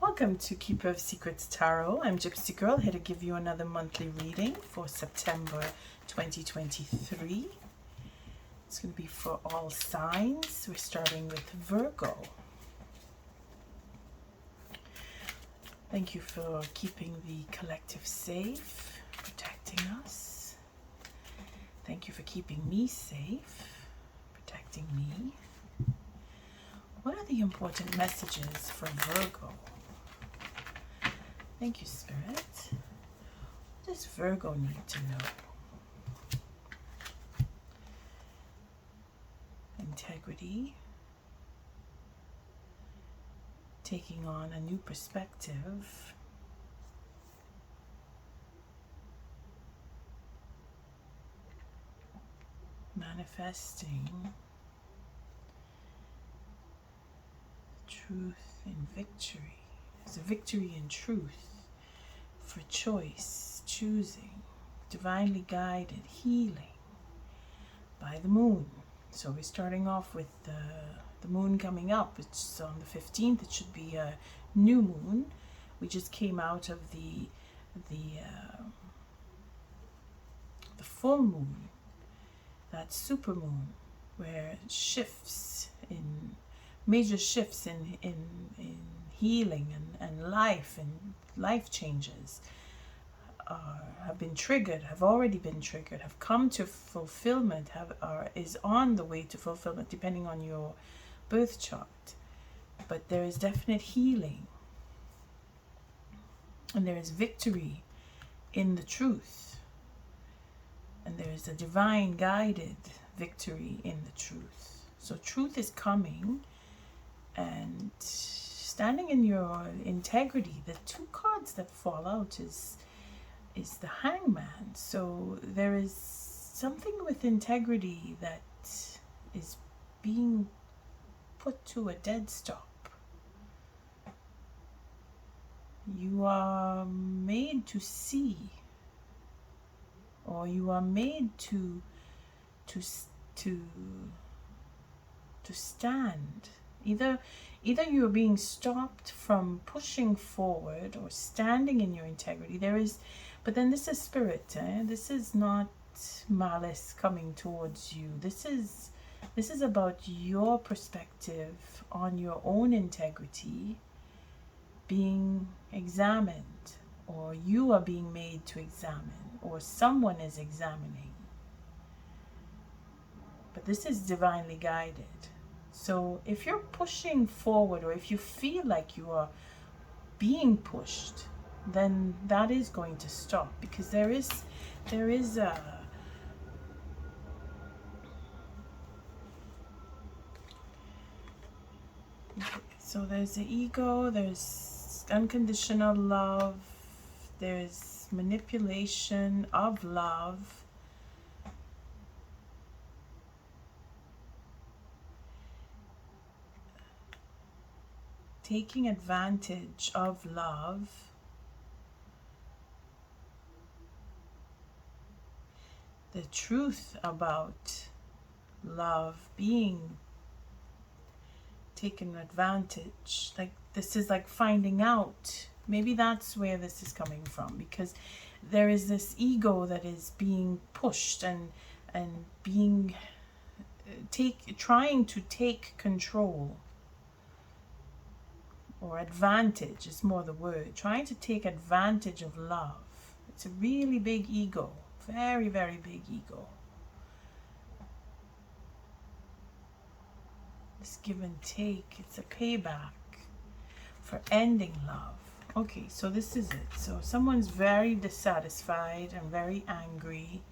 Welcome to Keeper of Secrets Tarot. I'm Gypsy Girl, here to give you another monthly reading for September 2023. It's going to be for all signs. We're starting with Virgo. Thank you for keeping the collective safe, protecting us. Thank you for keeping me safe, protecting me. What are the important messages for Virgo? Thank you, Spirit. What does Virgo need to know? Integrity. Taking on a new perspective. Manifesting truth in victory. There's a victory in truth. For choice, choosing, divinely guided, healing by the moon. So we're starting off with the moon coming up. It's on the 15th. It should be a new moon. We just came out of the full moon, that super moon, where shifts in major shifts in healing and life changes have been triggered, have already been triggered, have come to fulfillment, is on the way to fulfillment depending on your birth chart. But there is definite healing and there is victory in the truth, and there is a divine guided victory in the truth. So truth is coming, and standing in your integrity. The two cards that fall out is the Hangman. So there is something with integrity that is being put to a dead stop. You are made to see, or you are made to stand. Either you're being stopped from pushing forward or standing in your integrity. But then this is spirit. This is not malice coming towards you. This is about your perspective on your own integrity being examined, or you are being made to examine, or someone is examining. But this is divinely guided. So if you're pushing forward, or if you feel like you are being pushed, then that is going to stop, because there is a so there's the ego, there's unconditional love, there's manipulation of love. Taking advantage of love. The truth about love being taken advantage. Like, this is like finding out. Maybe that's where this is coming from, because there is this ego that is being pushed and being trying to take control. Or advantage is more the word. Trying to take advantage of love. It's a really big ego. Very, very big ego. This give and take. It's a payback for ending love. Okay, so this is it. So someone's very dissatisfied and very angry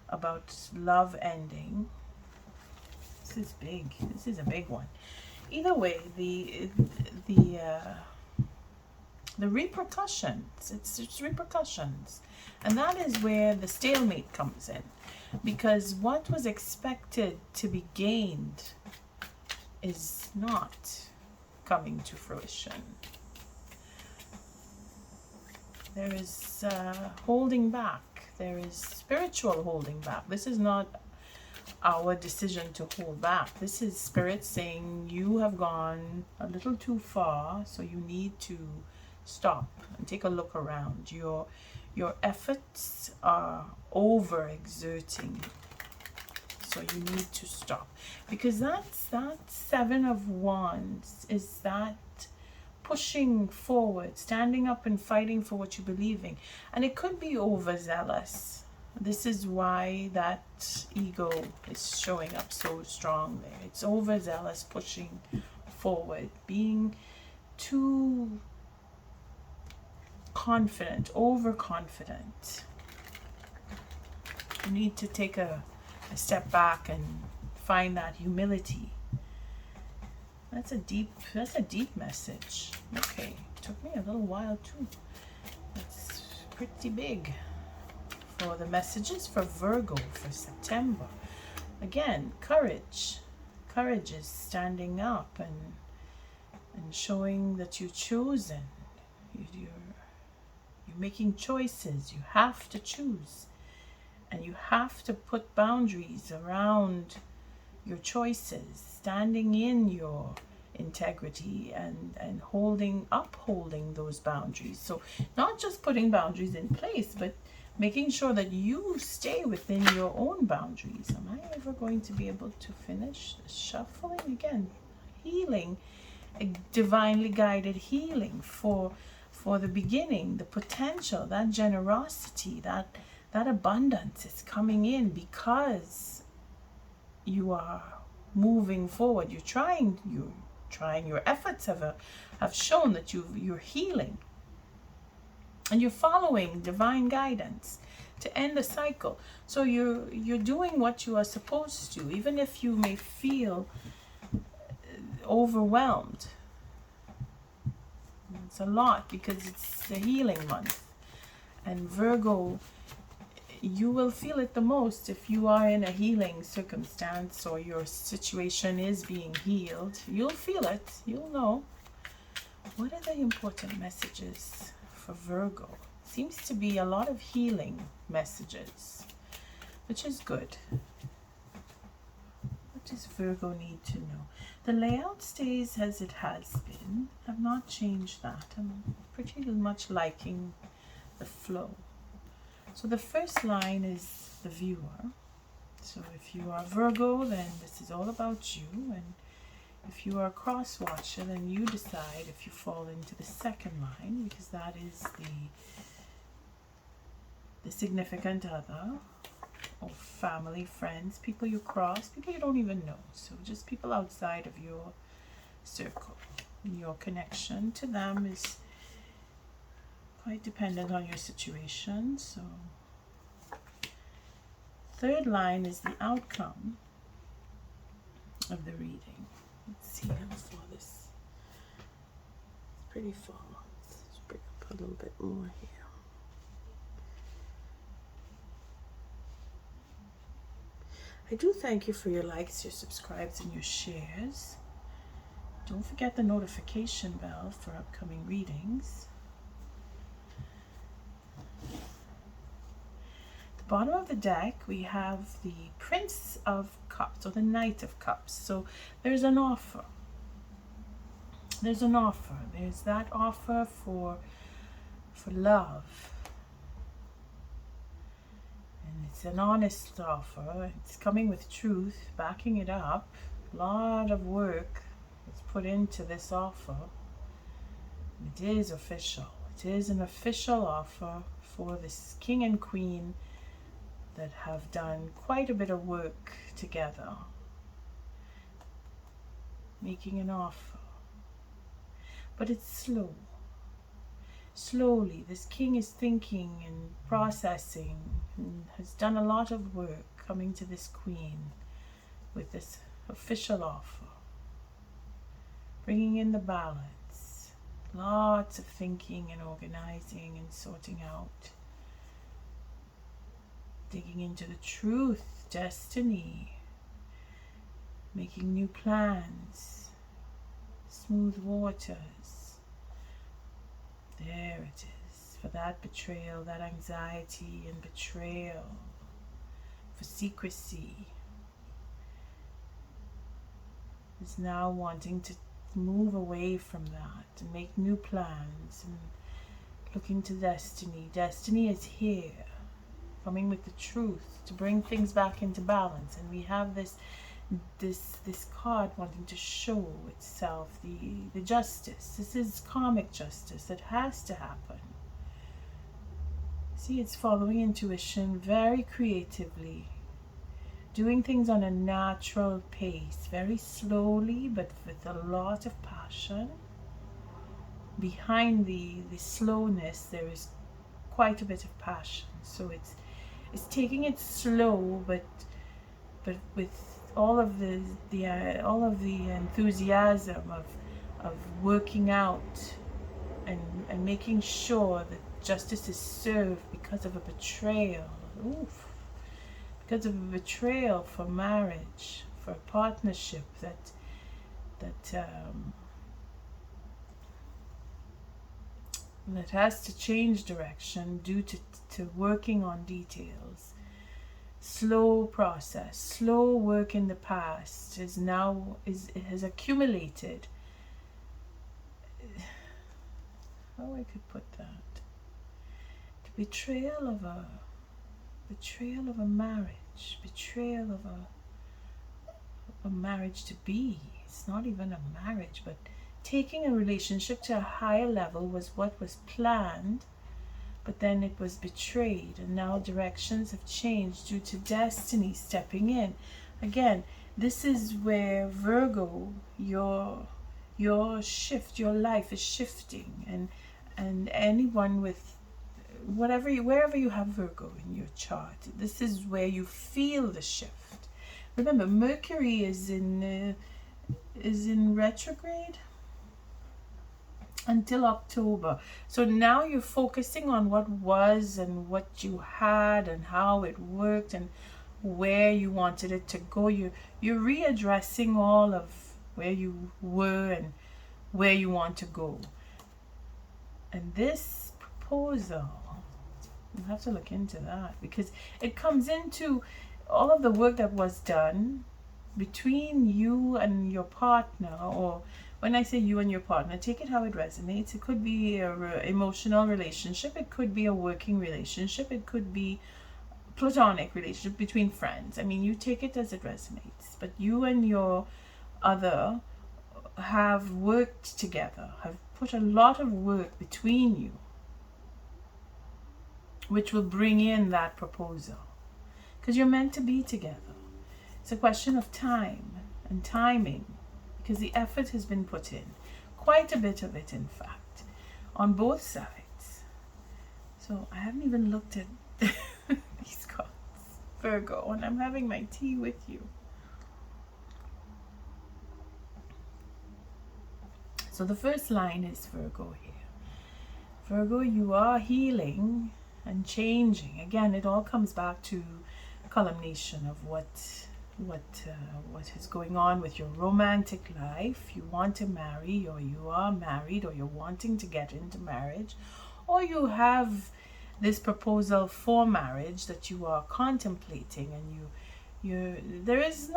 about love ending. This is big. This is a big one. Either way, the repercussions, it's repercussions, and that is where the stalemate comes in, because what was expected to be gained is not coming to fruition. There is holding back. There is spiritual holding back. This is not our decision to hold back. This is Spirit saying you have gone a little too far, so you need to stop and take a look around. Your efforts are overexerting, so you need to stop, because that Seven of Wands is that pushing forward, standing up and fighting for what you believe in. And it could be overzealous. This is why that ego is showing up so strong there. It's overzealous, pushing forward, being too confident, overconfident. You need to take a step back and find that humility. That's a deep message. Okay, took me a little while too. It's pretty big for the messages for Virgo for September. Again, courage. Courage is standing up and showing that you're chosen. You're making choices. You have to choose. And you have to put boundaries around your choices, standing in your integrity and upholding those boundaries. So not just putting boundaries in place, but making sure that you stay within your own boundaries. Am I ever going to be able to finish the shuffling? Again, healing, a divinely guided healing for the beginning, the potential, that generosity, that abundance is coming in because you are moving forward. You're trying. Your efforts have shown that you're healing, and you're following divine guidance to end the cycle. So you're doing what you are supposed to, even if you may feel overwhelmed. It's a lot because it's the healing month, and Virgo, you will feel it the most if you are in a healing circumstance or your situation is being healed. You'll feel it. You'll know. What are the important messages for Virgo? Seems to be a lot of healing messages, which is good. What does Virgo need to know? The layout stays as it has been. I've not changed that. I'm pretty much liking the flow. So the first line is the viewer. So if you are Virgo, then this is all about you. And if you are a cross watcher, then you decide if you fall into the second line, because that is the significant other, or family, friends, people you cross, people you don't even know. So just people outside of your circle. Your connection to them is quite dependent on your situation. So third line is the outcome of the reading. Let's see how far this. It's pretty far. Let's bring up a little bit more here. I do thank you for your likes, your subscribes, and your shares. Don't forget the notification bell for upcoming readings. Bottom of the deck, we have the Prince of Cups, or the Knight of Cups. So there's an offer. There's an offer. There's that offer for love. And it's an honest offer. It's coming with truth, backing it up. A lot of work is put into this offer. It is official. It is an official offer for this King and Queen that have done quite a bit of work together, making an offer. But it's slow. Slowly, this king is thinking and processing and has done a lot of work coming to this queen with this official offer, bringing in the balance, lots of thinking and organizing and sorting out, digging into the truth, destiny, making new plans, smooth waters. There it is, for that betrayal, that anxiety and betrayal, for secrecy, is now wanting to move away from that and make new plans and look into destiny. Destiny is here, coming with the truth to bring things back into balance. And we have this card wanting to show itself the justice. This is karmic justice that has to happen. See, it's following intuition very creatively, doing things on a natural pace, very slowly but with a lot of passion. Behind the slowness there is quite a bit of passion. So it's taking it slow, but with all of the enthusiasm of working out and making sure that justice is served because of a betrayal. Oof. Because of a betrayal for marriage, for a partnership that has to change direction due to working on details. Slow process, slow work in the past it has accumulated. How I could put that? The betrayal of a marriage, betrayal of a marriage to be. It's not even a marriage, but taking a relationship to a higher level was what was planned, but then it was betrayed, and now directions have changed due to destiny stepping in. Again, this is where Virgo, your shift, your life is shifting, and anyone with wherever you have Virgo in your chart, this is where you feel the shift. Remember, Mercury is in retrograde until October. So now you're focusing on what was and what you had and how it worked and where you wanted it to go. You're readdressing all of where you were and where you want to go. And this proposal, you have to look into that, because it comes into all of the work that was done between you and your partner. Or when I say you and your partner, take it how it resonates. It could be an emotional relationship, it could be a working relationship, it could be platonic relationship between friends. I mean, you take it as it resonates. But you and your other have worked together, have put a lot of work between you, which will bring in that proposal, because you're meant to be together. It's a question of time and timing, because the effort has been put in, quite a bit of it, in fact, on both sides. So I haven't even looked at these cards, Virgo, and I'm having my tea with you. So the first line is Virgo here. Virgo, you are healing and changing. Again, it all comes back to culmination of what is going on with your romantic life. You want to marry, or you are married, or you're wanting to get into marriage, or you have this proposal for marriage that you are contemplating, and there is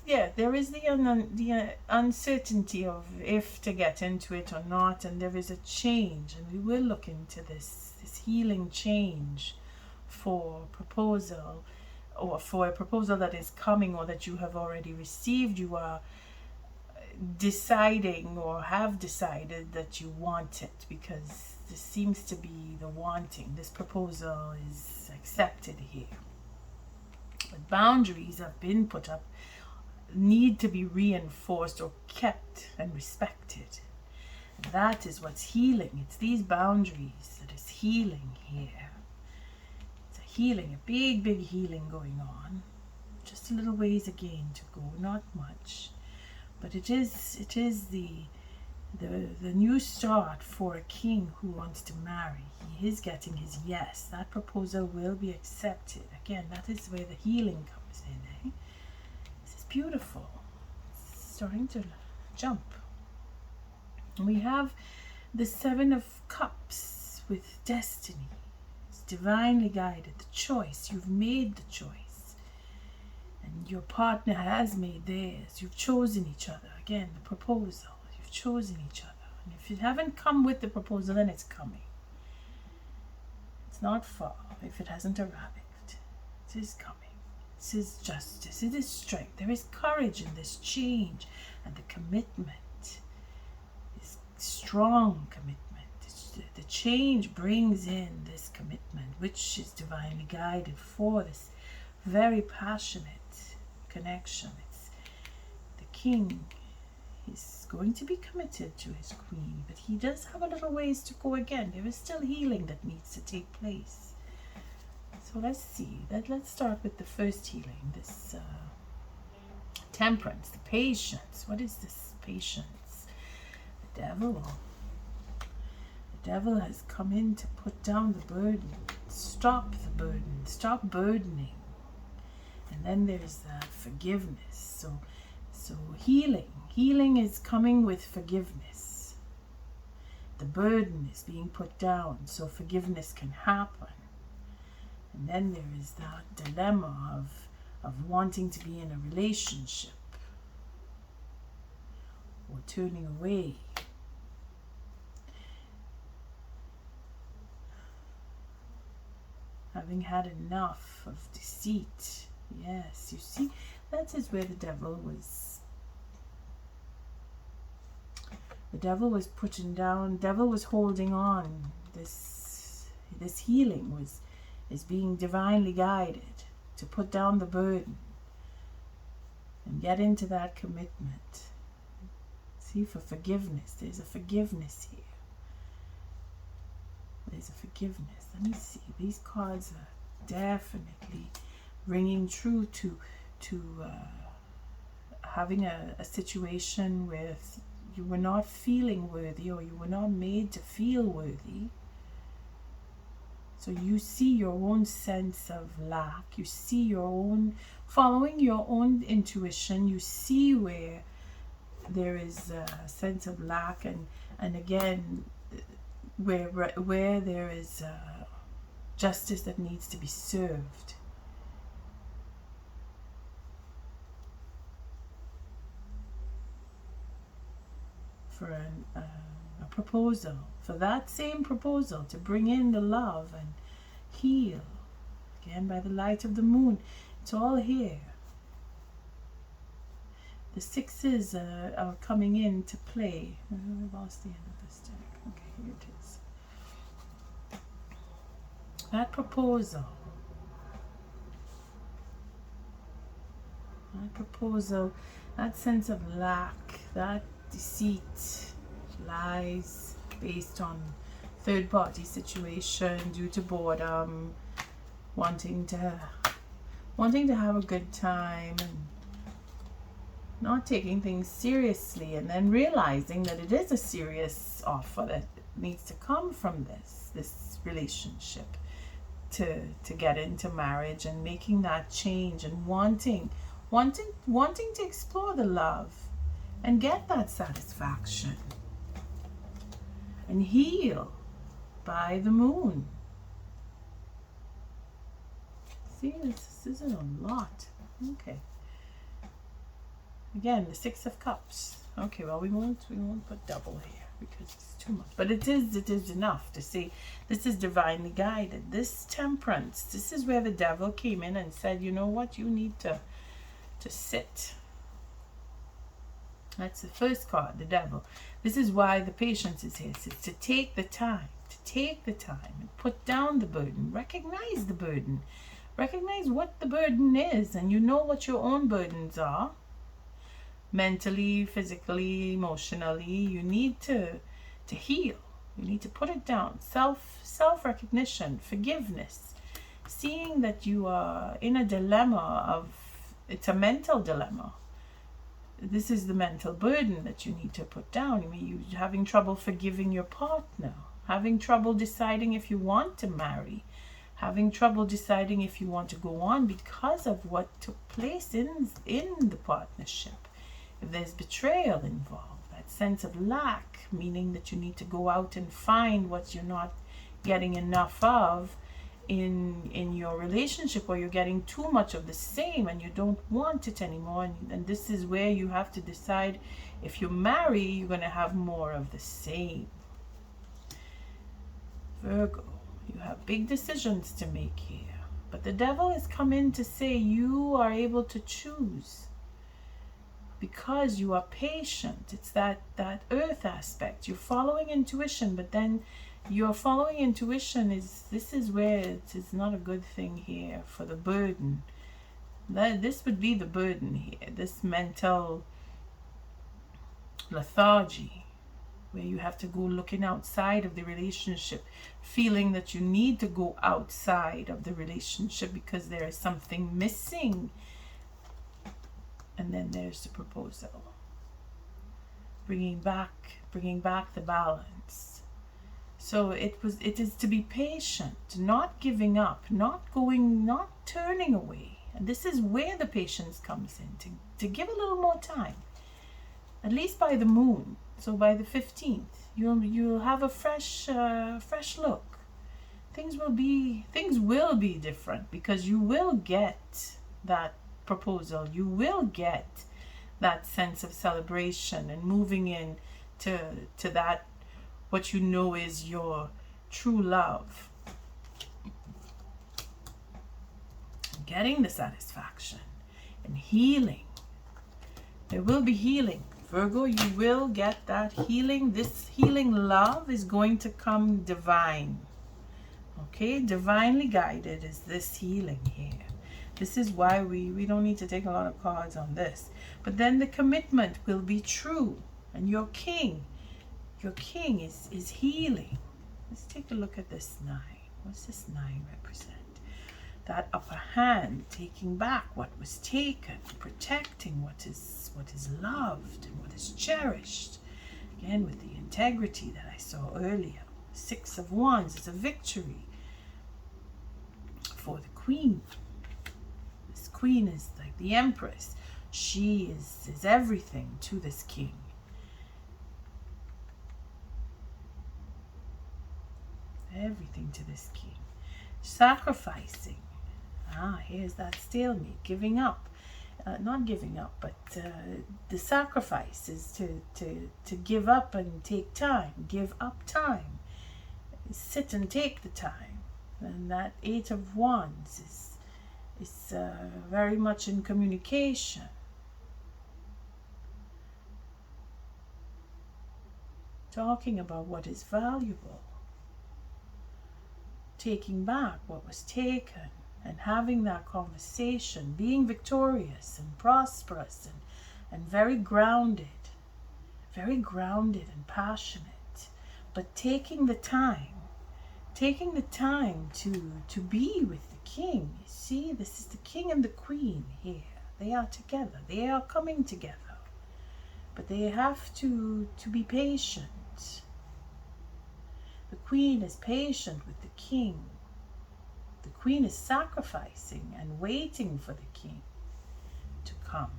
the uncertainty of if to get into it or not, and there is a change, and we will look into this healing change for proposal, or for a proposal that is coming or that you have already received. You are deciding or have decided that you want it, because this seems to be the wanting. This proposal is accepted here, but boundaries have been put up, need to be reinforced or kept and respected. And that is what's healing. It's these boundaries that is healing here. It's a healing, a big healing going on. Just a little ways again to go, not much, but it is the new start for a king who wants to marry. He is getting his yes. That proposal will be accepted. Again, that is where the healing comes in. This is beautiful. It's starting to jump. And we have the Seven of Cups with destiny. It's divinely guided. The choice. You've made the choice. And your partner has made theirs. You've chosen each other. again, the proposal. You've chosen each other. And if you haven't come with the proposal, then it's coming. It's not far if it hasn't arrived. It is coming. This is justice. It is strength. There is courage in this change. And the commitment is strong commitment. The change brings in this commitment, which is divinely guided for this very passionate connection. It's the king. He's going to be committed to his queen, but he does have a little ways to go again. There is still healing that needs to take place. So let's see. Let's start with the first healing. This temperance, the patience. What is this patience? The devil. The devil has come in to put down the burden. Stop the burden. Stop burdening. And then there's that forgiveness. So healing is coming with forgiveness. The burden is being put down so forgiveness can happen. And then there is that dilemma of wanting to be in a relationship or turning away. Having had enough of deceit. Yes, you see, that is where the devil was. The devil was putting down, devil was holding on. This healing is being divinely guided to put down the burden and get into that commitment. See, for forgiveness, there's a forgiveness here. There's a forgiveness. Let me see. These cards are definitely ringing true to having a situation where you were not feeling worthy, or you were not made to feel worthy. So you see your own sense of lack. You see your own, following your own intuition. You see where there is a sense of lack, and again, where there is justice that needs to be served. For a proposal, for that same proposal to bring in the love and heal, again by the light of the moon. It's all here. The sixes are coming in to play. I lost the end of this deck. Okay, here it is. That proposal. That sense of lack, that deceit, lies based on third-party situation, due to boredom, wanting to have a good time, and not taking things seriously, and then realizing that it is a serious offer that needs to come from this relationship to get into marriage, and making that change, and wanting to explore the love and get that satisfaction and heal by the moon. See, this is a lot. Okay. Again, the Six of Cups. Okay, well, we won't put double here because it's too much. But it is enough to say this is divinely guided. This temperance, this is where the devil came in and said, you know what, you need to sit. That's the first card, the devil. This is why the patience is here. It's to take the time and put down the burden. Recognize the burden. Recognize what the burden is, and you know what your own burdens are. Mentally, physically, emotionally, you need to heal. You need to put it down. Self-recognition, forgiveness. Seeing that you are in a dilemma it's a mental dilemma. This is the mental burden that you need to put down. I mean, you're having trouble forgiving your partner, having trouble deciding if you want to marry, having trouble deciding if you want to go on because of what took place in the partnership. If there's betrayal involved, that sense of lack, meaning that you need to go out and find what you're not getting enough of, in your relationship, or you're getting too much of the same and you don't want it anymore, and this is where you have to decide, if you marry, you're going to have more of the same. Virgo, you have big decisions to make here, but the devil has come in to say you are able to choose because you are patient. It's that earth aspect. You're following intuition, but then your following intuition this is where it is not a good thing here for the burden. This would be the burden here, this mental lethargy, where you have to go looking outside of the relationship, feeling that you need to go outside of the relationship because there is something missing. And then there's the proposal, bringing back the balance. So it is to be patient, not giving up, not turning away. And this is where the patience comes in, to give a little more time, at least by the moon. So by the 15th, you'll have a fresh look. Things will be different, because you will get that proposal. You will get that sense of celebration and moving in to that, what you know is your true love. Getting the satisfaction and healing. There will be healing. Virgo, you will get that healing. This healing love is going to come divine. Okay, divinely guided is this healing here. This is why we don't need to take a lot of cards on this. But then the commitment will be true. And your king is healing. Let's take a look at this 9. What's this 9 represent? That upper hand, taking back what was taken, protecting what is loved and what is cherished. Again, with the integrity that I saw earlier. 6 of Wands is a victory for the Queen. This Queen is like the Empress. She is everything to this King. Everything to this King. Sacrificing. Here's that stalemate. Giving up. Not giving up, but the sacrifice is to give up and take time. Give up time. Sit and take the time. And that 8 of Wands is very much in communication. Talking about what is valuable. Taking back what was taken and having that conversation, being victorious and prosperous and very grounded and passionate, but taking the time to be with the King. You see, this is the King and the Queen here. They are together. They are coming together. But they have to be patient. The Queen is patient with the King. The Queen is sacrificing and waiting for the King to come.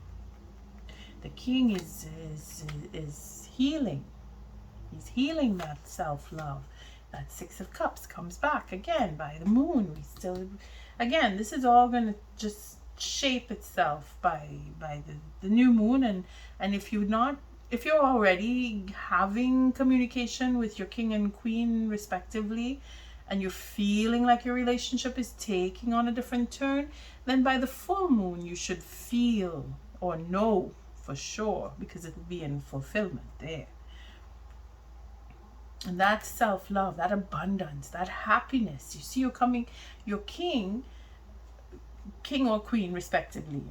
The King is healing. He's healing that self-love. That 6 of Cups comes back again by the moon. Again, this is all going to just shape itself by the new moon. And if you're already having communication with your King and Queen respectively, and you're feeling like your relationship is taking on a different turn, then by the full moon you should feel or know for sure, because it will be in fulfillment there. And that self-love, that abundance, that happiness, you see, your king or queen respectively,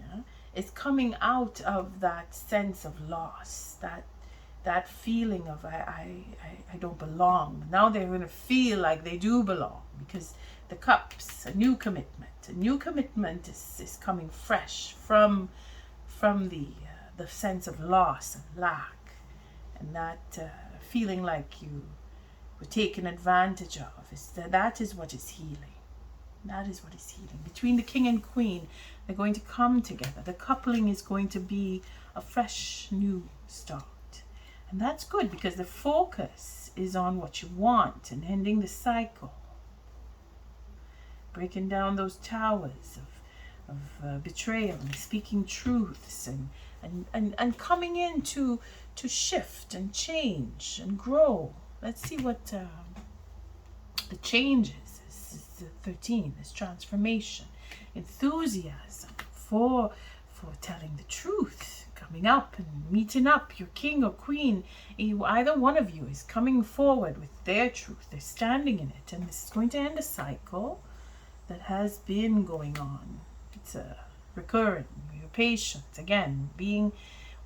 is coming out of that sense of loss, that feeling of I don't belong. Now they're going to feel like they do belong, because the Cups, a new commitment is coming fresh from the sense of loss and lack, and that feeling like you were taken advantage of. That is what is healing. That is what is healing. Between the King and Queen, they're going to come together. The coupling is going to be a fresh new start. And that's good, because the focus is on what you want and ending the cycle. breaking down those towers of betrayal and speaking truths and coming in to shift and change and grow. Let's see what the change is. This is the 13, this transformation, enthusiasm for telling the truth, coming up and meeting up. Your king or queen, either one of you is coming forward with their truth. They're standing in it, and this is going to end a cycle that has been going on. It's a recurring. Your patience, again,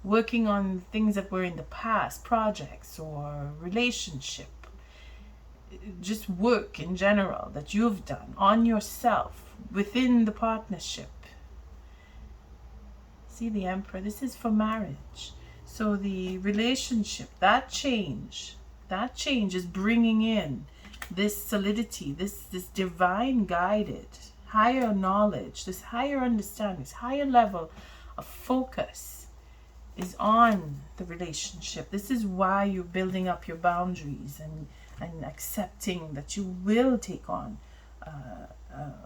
working on things that were in the past, projects or relationship, just work in general that you've done on yourself within the partnership. See the Emperor, this is for marriage. So the relationship, that change is bringing in this solidity, this divine guided, higher knowledge, this higher understanding, this higher level of focus is on the relationship. This is why you're building up your boundaries and accepting that you will take on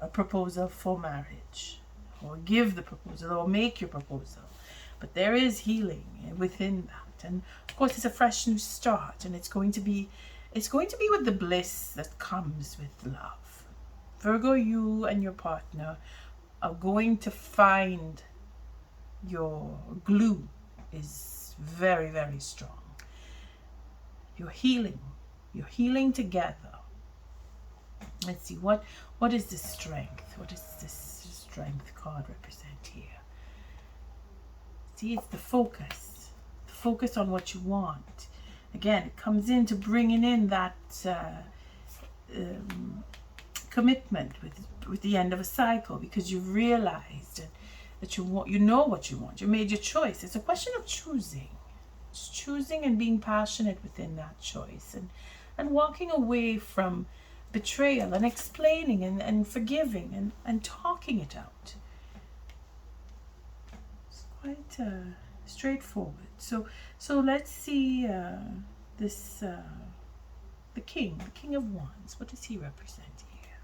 a proposal for marriage, or give the proposal, or make your proposal. But there is healing within that, and of course it's a fresh new start, and it's going to be with the bliss that comes with love. Virgo, you and your partner are going to find your glue is very, very strong. You're healing together. Let's see, what is the strength? What does this strength card represent here? See, it's the focus on what you want. Again, it comes into bringing in that commitment with the end of a cycle, because you've realized that you know what you want. You made your choice. It's a question of choosing. It's choosing and being passionate within that choice, and walking away from betrayal, and explaining and forgiving and talking it out. It's quite straightforward. So let's see this the King of Wands. What does he represent here?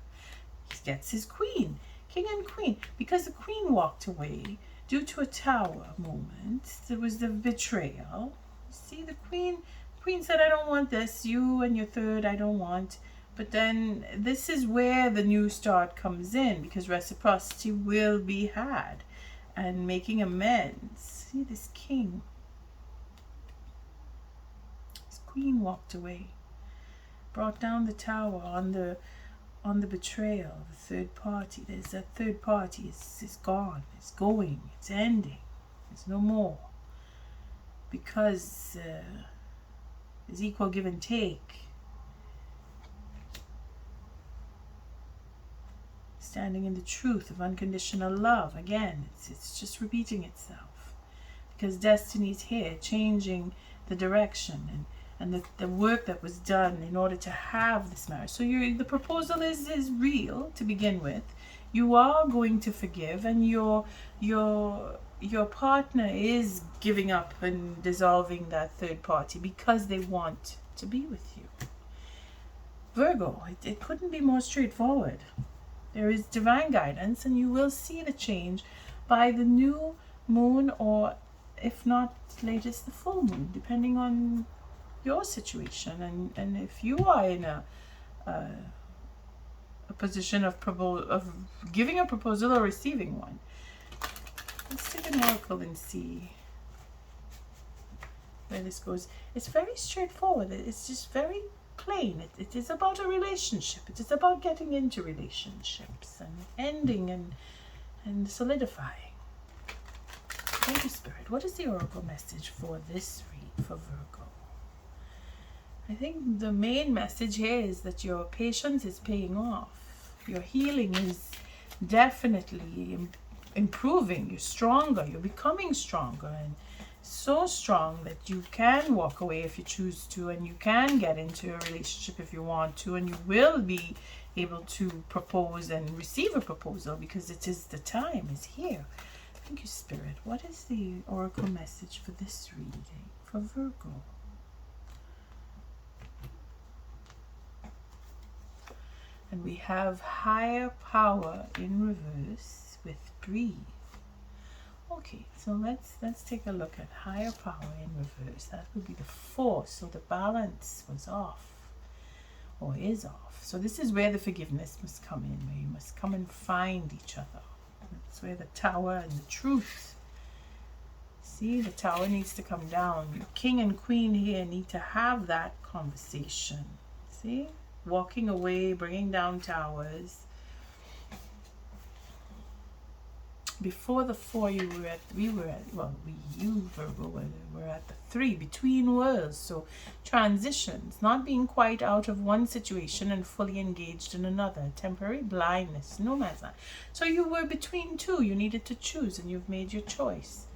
He gets his Queen, King and Queen, because the Queen walked away due to a Tower moment. There was the betrayal. See, the Queen said, I don't want this. You and your third, I don't want. But then this is where the new start comes in, because reciprocity will be had and making amends. See, this King. This Queen walked away, brought down the Tower on the betrayal, the third party. There's a third party. It's gone. It's going. It's ending. There's no more. Because there's equal give and take. Standing in the truth of unconditional love. Again, it's just repeating itself, because destiny's here, changing the direction and the work that was done in order to have this marriage. So the proposal is real to begin with. You are going to forgive, and your partner is giving up and dissolving that third party because they want to be with you. Virgo, it couldn't be more straightforward. There is divine guidance, and you will see the change by the new moon, or if not latest, the full moon, depending on your situation, and if you are in a position of giving a proposal or receiving one. Let's take an oracle and see where this goes. It's very straightforward. It's just very plain. It is about a relationship. It is about getting into relationships and ending and solidifying. Thank you, Spirit. What is the oracle message for this read for Virgo? I think the main message here is that your patience is paying off. Your healing is definitely improving. You're stronger. You're becoming stronger, and so strong that you can walk away if you choose to, and you can get into a relationship if you want to, and you will be able to propose and receive a proposal, because it is the time is here. Thank you, Spirit. What is the oracle message for this reading for Virgo? And we have higher power in reverse with breathe. Okay, so let's take a look at higher power in reverse. That would be the 4. So the balance was off, or is off. So this is where the forgiveness must come in, where you must come and find each other. That's where the Tower and the Truth. See, the Tower needs to come down. King and Queen here need to have that conversation. See, walking away, bringing down towers. Before the 4, you were at, you Virgo were at the 3, between worlds. So transitions, not being quite out of one situation and fully engaged in another. Temporary blindness, no man's land. So you were between 2. You needed to choose, and you've made your choice.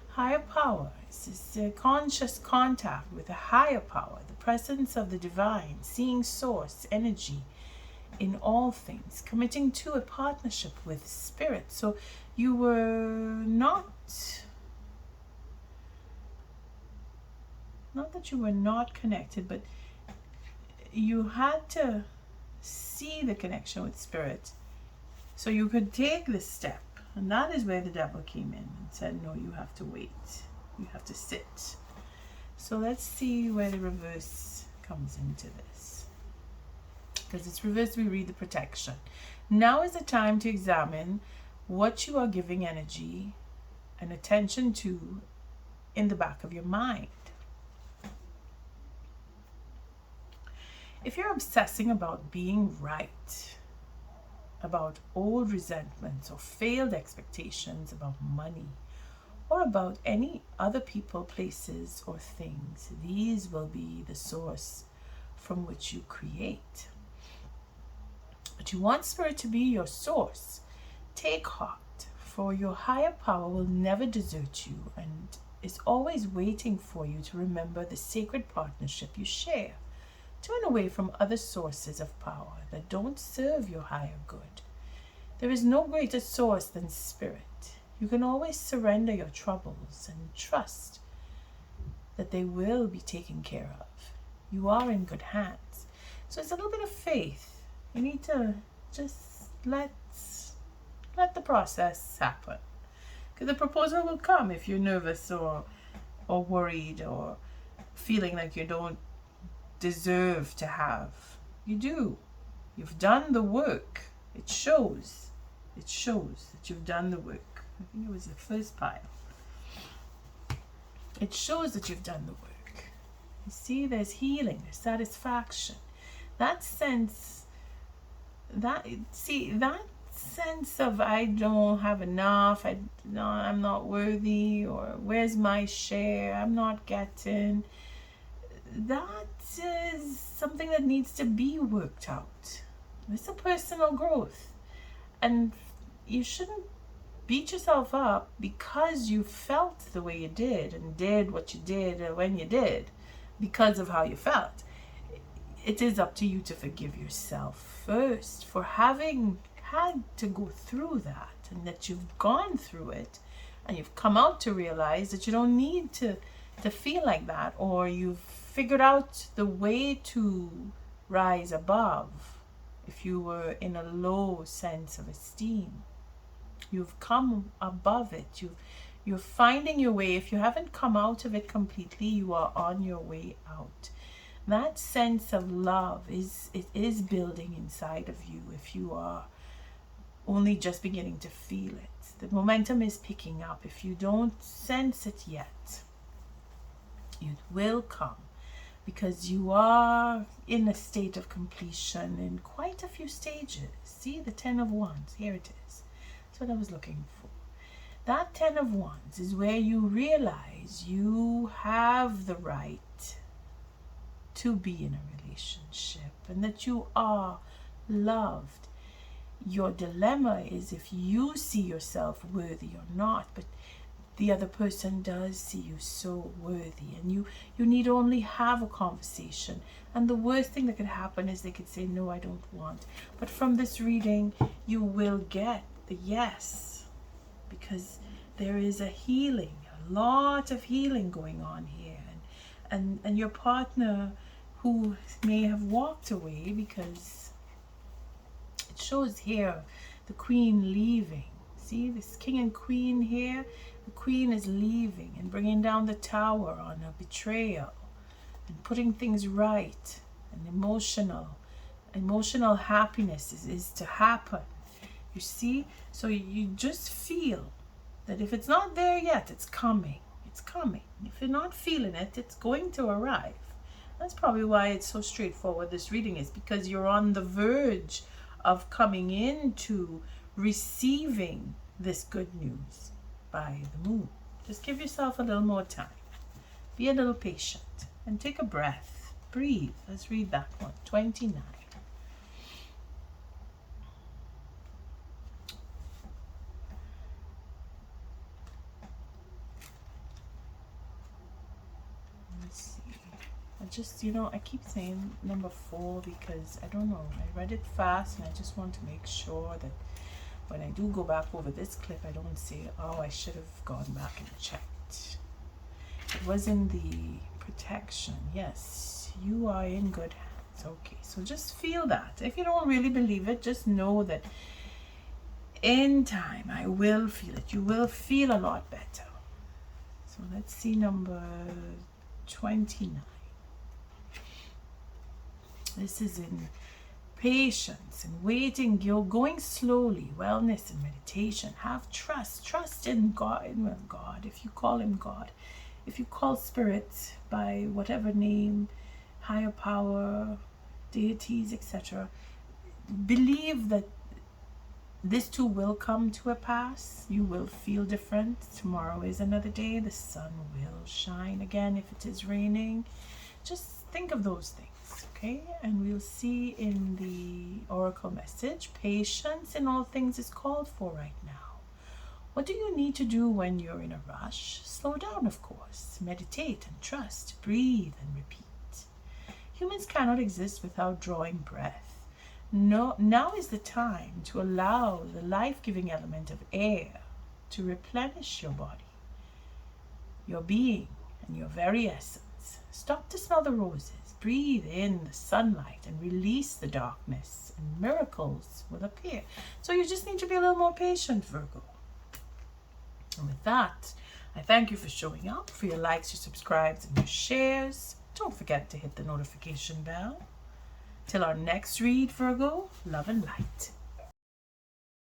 Higher power is a conscious contact with a higher power, the presence of the divine, seeing source, energy in all things, committing to a partnership with spirit. So you were not that you were not connected, but you had to see the connection with spirit so you could take this step. And that is where the devil came in and said, no, you have to wait. You have to sit. So let's see where the reverse comes into this. Because it's reverse, we read the protection. Now is the time to examine what you are giving energy and attention to in the back of your mind. If you're obsessing about being right, about old resentments or failed expectations about money, or about any other people, places, or things, these will be the source from which you create. But you want spirit to be your source. Take heart, for your higher power will never desert you and is always waiting for you to remember the sacred partnership you share. Turn away from other sources of power that don't serve your higher good. There is no greater source than spirit. You can always surrender your troubles and trust that they will be taken care of. You are in good hands. So it's a little bit of faith. You need to just let the process happen. Because the proposal will come if you're nervous or worried or feeling like you don't deserve to have. You do. You've done the work. It shows. It shows that you've done the work. I think it was the first pile. It shows that you've done the work. You see, there's healing, there's satisfaction. That sense of I don't have enough, I'm not worthy, or where's my share, I'm not getting, that is something that needs to be worked out. It's a personal growth. And you shouldn't beat yourself up because you felt the way you did and did what you did when you did because of how you felt. It is up to you to forgive yourself first for having had to go through that, and that you've gone through it and you've come out to realize that you don't need to feel like that, or you've figured out the way to rise above. If you were in a low sense of esteem, you've come above it. You're finding your way. If you haven't come out of it completely, you are on your way out. That sense of love is building inside of you. If you are only just beginning to feel it, the momentum is picking up. If you don't sense it yet, it will come. Because you are in a state of completion in quite a few stages. See, the 10 of Wands, here it is. That's what I was looking for. That 10 of Wands is where you realize you have the right to be in a relationship and that you are loved. Your dilemma is if you see yourself worthy or not, but the other person does see you so worthy, and you need only have a conversation. And the worst thing that could happen is they could say, no, I don't want. But from this reading, you will get the yes, because there is a healing, a lot of healing going on here. And your partner who may have walked away because It shows here the queen leaving. See this king and queen here? The queen is leaving and bringing down the tower on a betrayal and putting things right. And emotional happiness is to happen. You see? So you just feel that if it's not there yet, it's coming. It's coming. If you're not feeling it, it's going to arrive. That's probably why it's so straightforward, this reading is, because you're on the verge of coming into receiving this good news by the moon. Just give yourself a little more time. Be a little patient and take a breath. Breathe. Let's read that one. 29. Let's see. I keep saying number 4 because I don't know. I read it fast and I just want to make sure that when I do go back over this clip, I don't say, oh, I should have gone back and checked. It was in the protection. Yes, you are in good hands. Okay, so just feel that. If you don't really believe it, just know that in time, I will feel it. You will feel a lot better. So let's see number 29. This is in patience and waiting. You're going slowly. Wellness and meditation. Have trust. Trust in God. Well, God, if you call him God. If you call spirit by whatever name, higher power, deities, etc. Believe that this too will come to a pass. You will feel different. Tomorrow is another day. The sun will shine again if it is raining. Just think of those things. Okay, and we'll see in the oracle message, patience in all things is called for right now. What do you need to do when you're in a rush? Slow down, of course. Meditate and trust. Breathe and repeat. Humans cannot exist without drawing breath. No, now is the time to allow the life-giving element of air to replenish your body, your being, and your very essence. Stop to smell the roses. Breathe in the sunlight and release the darkness, and miracles will appear. So you just need to be a little more patient, Virgo. And with that, I thank you for showing up, for your likes, your subscribes, and your shares. Don't forget to hit the notification bell. Till our next read, Virgo, love and light.